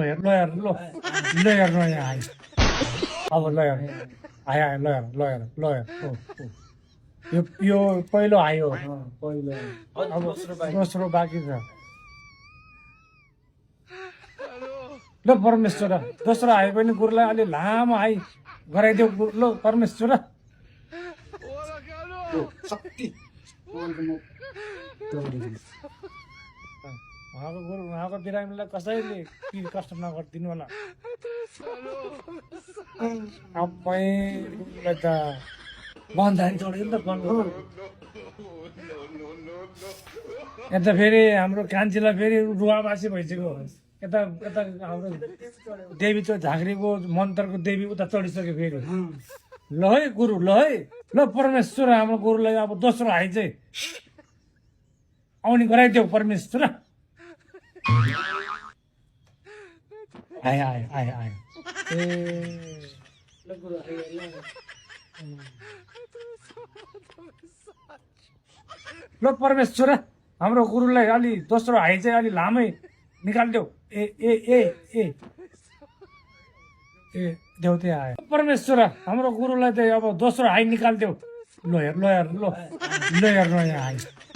हेर ल हेर ल ल हेर न यहाँ आयो अब ल हेर आयो आयो ल हेर ल हेर ल हेर यो पहिलो आयो पहिलो अब दोस्रो बाँकी छ ल परमेश्वर दोस्रो आयो पनि गुरुलाई अलि लामो आइ गराइदेऊ ल परमेश्वर शक्ति उहाँको गुरु उहाँको बिरामीलाई कसैले पीर कष्ट नगरिदिनु होला सबैलाई त बन्धानी चढ्यो नि त यता फेरि हाम्रो कान्छीलाई फेरि रुवाबासी भइसक्यो यता यता हाम्रो देवी त्यो झाँक्रीको मन्त्रको देवी उता चढिसक्यो फेरि ल है गुरु ल है ल परमेश्वर हाम्रो गुरुलाई अब दोस्रो हाई चाहिँ आउने गराइदेऊ परमेश्वर आयो आयो आयो आयो ए ल परमेश्वर हाम्रो गुरुलाई अलि दोस्रो हाई चाहिँ अलि लामै निकालिदेऊ ए ए ए ए ए देउते आयो परमेश्वर हाम्रो गुरुलाई चाहिँ अब दोस्रो हाई निकालिदेऊ ल हेर ल हेर ल ल हेर न यहाँ आयो